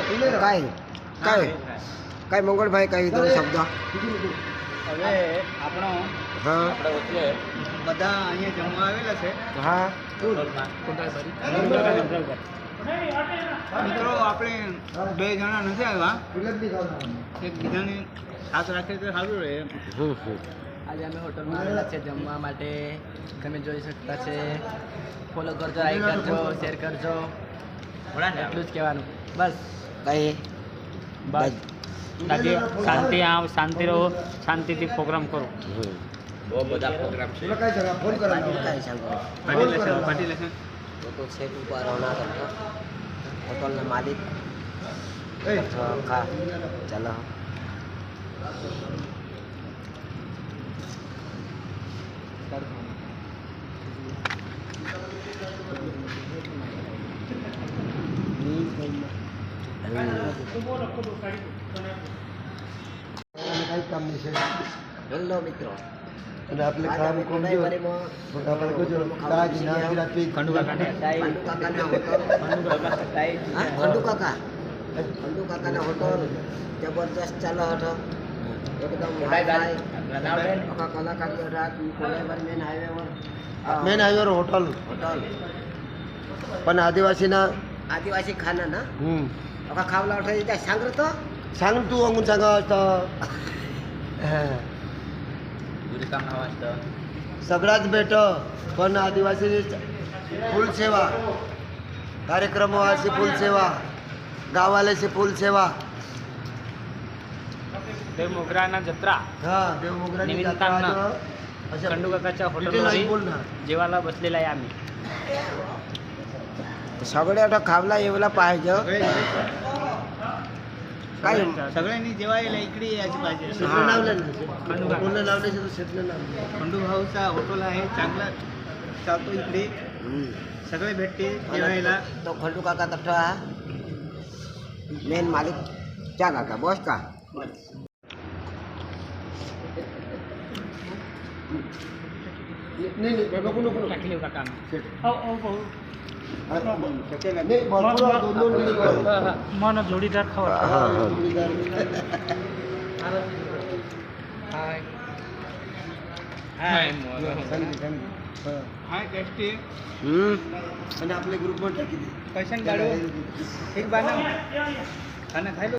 काय काय काय મંગળભાઈ કઈ દો શબ્દ હવે આપણો હા આપણે વચ્ચે બધા અહીંયા જમવા આવેલા છે હા મિત્રો આપણે બે જણા નથી આવ્યા એક બીજાની સાથ રાખે તો સારું રહે. આજે અમે હોટલમાં આવેલા છે જમવા માટે. તમે જોઈ શકતા છે. ફોલો કરજો, લાઈક કરજો, શેર કરજો. એટલું જ કહેવાનું બસ. કઈ બસ બાકી શાંતિ રહો, શાંતિથી પ્રોગ્રામ કરો. બહુ બધા પ્રોગ્રામ છે. काय सांगू પાટી લેશન तो सेट ऊपर होना करता होटल ना मालिक खा चलो હેલો મિત્રો અને આપણે ખાવાનું કોમ જો આપણે કજો તાજ નાગરાત પે ખંડુ કાકાને ખંડુ કાકાના હોટલ જબરદસ્ત ચાલો હતો એકદમ આખા કલાકારીઓ રાત કોલેબર મેન હાઈવે પર હોટલ હોટલ પણ આદિવાસી ખાના ના આખા ખાવલા ઉઠાઈ જાય सांग तो सांग तू अंगून सांगा आता सगळाच भेट पण आदिवासी फुल सेवा कार्यक्रमाची फुल सेवा गावाल्याची फुल सेवा देव मोगराना जत्रा हा देवमोगराची निमित्तानं अशा खंडू काकाच्या डिटेल नाही बोल हॉटेलमध्ये ना. जेवायला बसलेला आहे आम्ही. सगळे आता खावला येवला पाहिजे काय सगळ्यांनी जेवायला इकडे यायची पाहिजे. शेतलं लावलं ना खंडू काका. बोलणं लावल्याचं तर शेतलं लावलं खंडू भाऊचा हॉटेल आहे, चांगला चालतो इकडे. सगळे भेटते जेवायला. तो खंडू काका तठा मेन मालिक क्या काका बॉस का नाही नको नको टाकली काका नाही भरपूर दोन मिनिट मन जोडीदार खावा. हाय टेस्टी. आणि आपल्या ग्रुपवर टाकी दे कैसन गाड़ो एक बार ना खाना खाई लो.